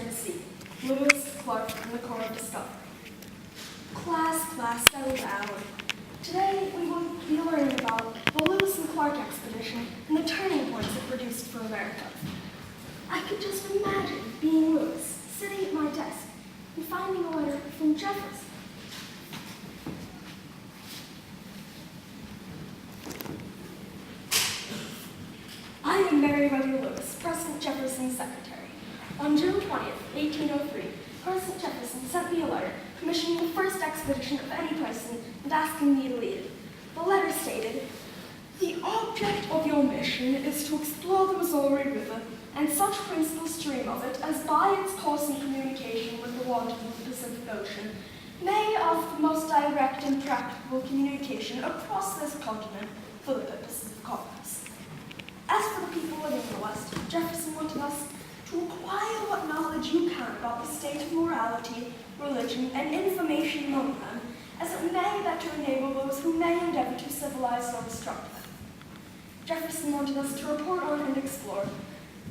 Tennessee, Lewis, Clark, and the Corps of Discovery. Class, settle down. Today, we will be learning about the Lewis and Clark expedition and the turning points it produced for America. I could just imagine being Lewis, sitting at my desk, and finding a letter from Jefferson. I am Mary Lewis, President Jefferson's secretary. On June 20th, 1803, President Jefferson sent me a letter commissioning the first expedition of any person and asking me to lead it. The letter stated, "The object of your mission is to explore the Missouri River and such principal stream of it as by its course in communication with the waters of the Pacific Ocean may offer the most direct and practicable communication across this continent for the purposes of commerce." As for the people living in the West, Jefferson wanted us to acquire what knowledge you can about the state of morality, religion, and information among them, as it may better enable those who may endeavor to civilize or instruct them. Jefferson wanted us to report on and explore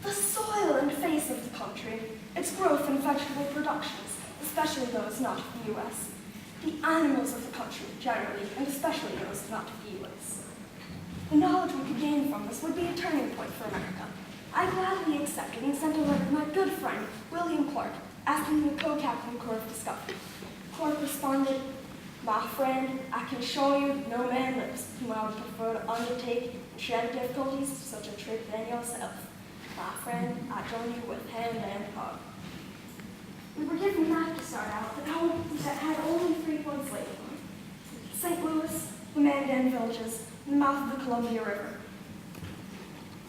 the soil and face of the country, its growth and vegetable productions, especially those not of the U.S., the animals of the country generally, and especially those not of the U.S. The knowledge we could gain from this would be a turning point for America. I gladly accepted and sent a letter to my good friend, William Clark, asking me to co-captain the Corps of Discovery. Clark responded, "My friend, I can assure you that no man lives whom I would prefer to undertake and share the difficulties of such a trip than yourself. My friend, I join you with hand and heart." We were given a map to start out, but that had only 3 points labeled on it: St. Louis, the Mandan villages, and the mouth of the Columbia River.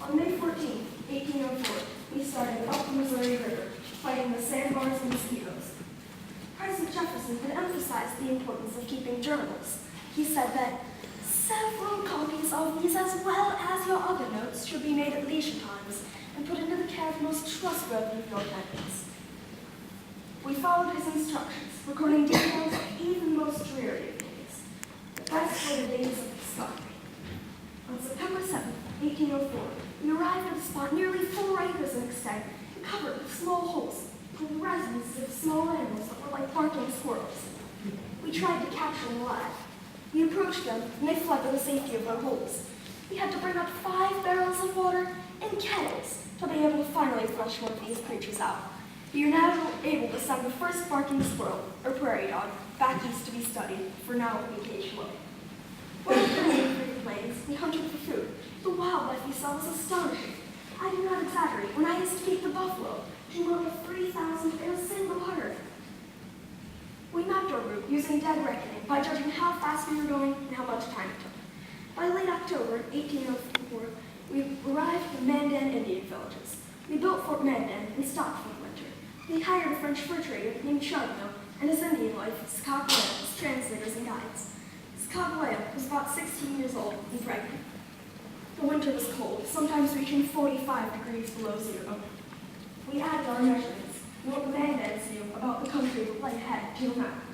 On May 14, 1804, we started up the Missouri River, fighting the sandbars and mosquitoes. President Jefferson had emphasized the importance of keeping journals. He said that several copies of these, as well as your other notes, should be made at leisure times and put into the care of the most trustworthy of your attendants. We followed his instructions, recording details of even the most dreary of days. The best were the days of discovery. On September 7, 1804, we arrived at a spot nearly 4 acres in extent and covered with small holes, with residences of small animals that were like barking squirrels. We tried to capture them alive. We approached them, and they fled to the safety of their holes. We had to bring up 5 barrels of water in kettles to be able to finally flush one of these creatures out. We are now able to send the first barking squirrel, or prairie dog, back east to be studied, for now it will be caged away. When we journeyed through the plains, we hunted for food. The wildlife we saw was astonishing. I do not exaggerate. When I used to beat the buffalo, we were over 3,000 in a single herd. We mapped our route using dead reckoning by judging how fast we were going and how much time it took. By late October 1804, we arrived at the Mandan Indian villages. We built Fort Mandan and stopped for the winter. We hired a French fur trader named Charbonneau and his Indian wife, Scott as translators and guides. Scott was about 16 years old and pregnant. The winter was cold, sometimes reaching 45 degrees below zero. We added our measurements and what the Mandans knew about the country that lay ahead to the map.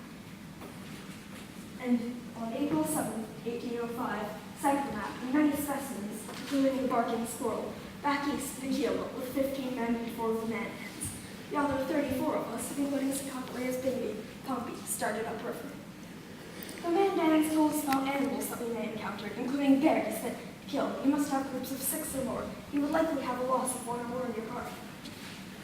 And on April 7, 1805, sank the map and many specimens, including the barking squirrel, back east to the Kiowa with 15 men before the Mandans. The other 34 of us, including Scott-Ray's baby, Pompey, started upriver. The Mandans told us about animals that we may encounter, including bears that kill. You must have groups of 6 or more. You would likely have a loss of 1 or more in your party.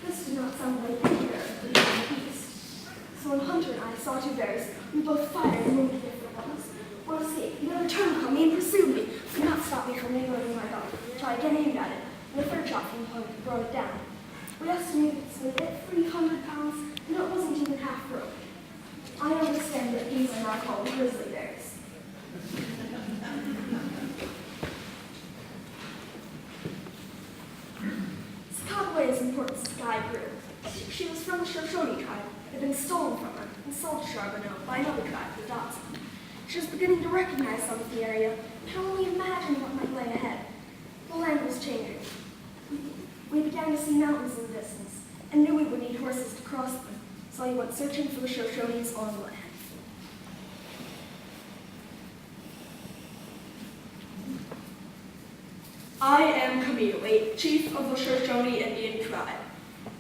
This did not sound like a bear, but a beast. So when Hunter and I saw 2 bears, we both fired and moved different ones. One escaped. The other turned upon me and pursued me. It did not stop me from reloading my gun. So I again aimed at it, and the third shot from behind brought it down. We estimated its weight at 300 pounds, and it wasn't even half broken. I understand that these are not called grizzly bears. Scott-Ray's importance to Guy grew. She was from the Shoshone tribe, had been stolen from her and sold to Charbonneau by another tribe, the Dotson. She was beginning to recognize some of the area and could only imagine what might lay ahead. The land was changing. We began to see mountains in the distance and knew we would need horses to cross them, so I went searching for the Shoshones on land. I am Camille, chief of the Shoshone Indian tribe.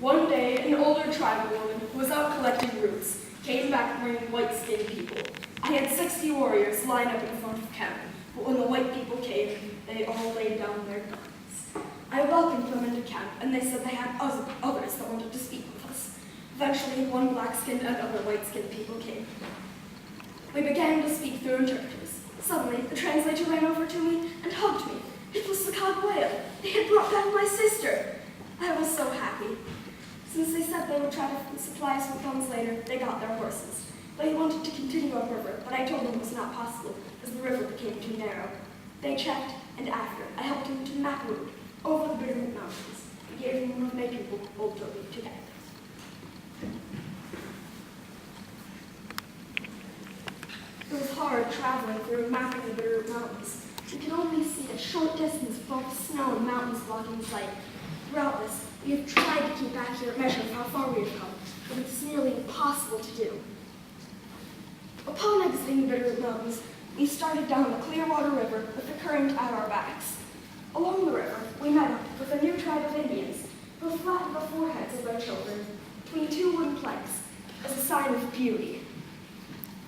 One day, an older tribal woman who was out collecting roots came back bringing white-skinned people. I had 60 warriors lined up in front of camp, but when the white people came, they all laid down their guns. I welcomed them into camp, and they said they had others that wanted to speak with us. Eventually, one black-skinned and other white-skinned people came. We began to speak through interpreters. Suddenly, the translator ran over to me and hugged me. It was the Cagwea. They had brought back my sister. I was so happy. Since they said they would try to supply us with guns later, they got their horses. They wanted to continue upriver, but I told them it was not possible, as the river became too narrow. They checked, and after, I helped them to map route over the Bitterroot Mountains. We gave them what made people hold together. It was hard traveling through mapping the Bitterroot Mountains. You can only see a short distance above the snow and mountains blocking sight. Throughout this, we have tried to keep accurate measure of how far we have come, but it's nearly impossible to do. Upon exiting the Bitterroot Mountains, we started down the Clearwater River with the current at our backs. Along the river, we met up with a new tribe of Indians who flattened the foreheads of their children between two wooden planks as a sign of beauty.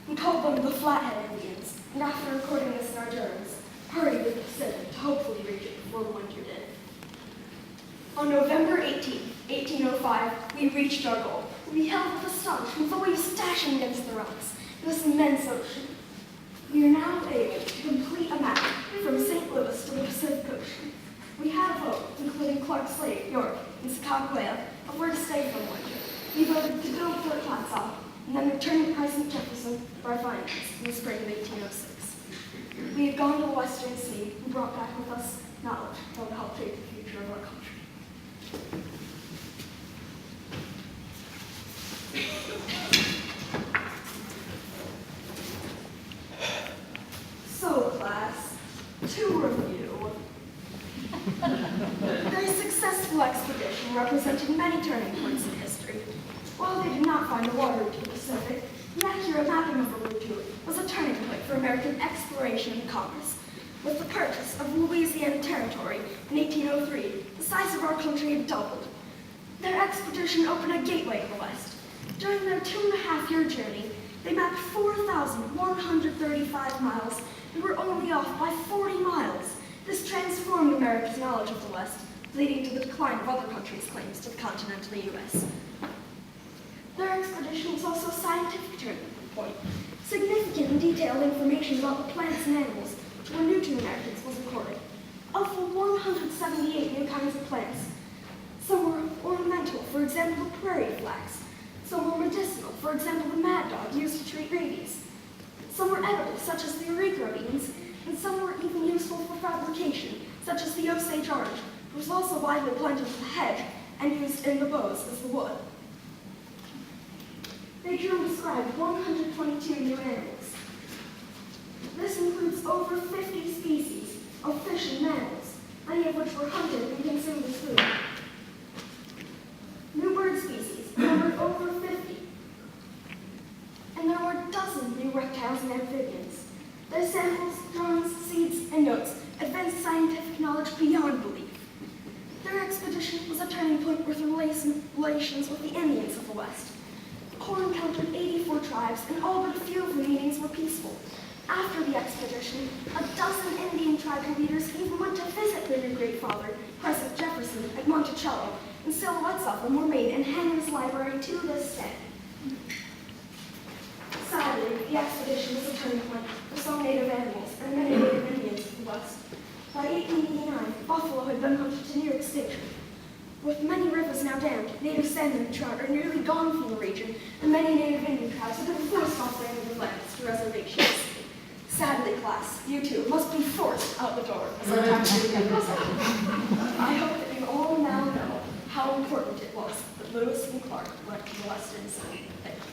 We called them the Flathead Indians, and after recording this in our journals, hurried with the Pacific to hopefully reach it before the winter did. On November 18, 1805, we reached our goal. We held with astonishment the waves dashing against the rocks in this immense ocean. We are now able to complete a map from St. Louis to the Pacific Ocean. We had a vote, including Clark Slade, York, and Secaucus, of where to stay for the winter. We voted to build Fort Clatsop and then return to President Jefferson for our findings in the spring of 1806. We had gone to the Western Sea and brought back with us knowledge that will help shape the future of our country. So, class, to review. A very successful expedition representing many turning points in history. While they did not find a water route to the Pacific, the accurate mapping of a route to it was a turning point for American exploration and commerce. With the purchase of Louisiana Territory in 1803, the size of our country had doubled. Their expedition opened a gateway to the West. During their 2.5-year journey, they mapped 4,135 miles and were only off by 40 miles. This transformed America's knowledge of the West, leading to the decline of other countries' claims to the continental U.S. Their expedition was also a scientific turning point. Significant and detailed information about the plants and animals which were new to Americans was recorded. Of the 178 new kinds of plants, some were ornamental, for example, the prairie flax. Some were medicinal, for example, the mad dog used to treat rabies. Some were edible, such as the Eureka beans, and some were even useful for fabrication, such as the Osage orange, which was also widely planted as a hedge and used in the bows as the wood. They drew and described 122 new animals. This includes over 50 species of fish and mammals, many of which were hunted and consumed as food. New bird species numbered over 50. And there were a dozen new reptiles and amphibians. Their samples, drawings, seeds, and notes advanced scientific knowledge beyond belief. Their expedition was a turning point with relations with the Indians of the West. The Corps encountered 84 tribes, and all but a few of the meetings were peaceful. After the expedition, a dozen Indian tribal leaders even went to visit their new great father, President Jefferson, at Monticello, and silhouettes of them were made and hang in his library to this day. Sadly, the expedition was a turning point for some native animals and many native Indians of the West. By 1889, buffalo had been hunted to near extinction. With many rivers now dammed, native salmon and trout are nearly gone from the region, and many native Indian tribes have been forced off their native lands to reservations. Sadly, class, you too must be forced out the door as our time to begin. I hope that you all now know how important it was that Lewis and Clark went to the Western Sea. Thank you.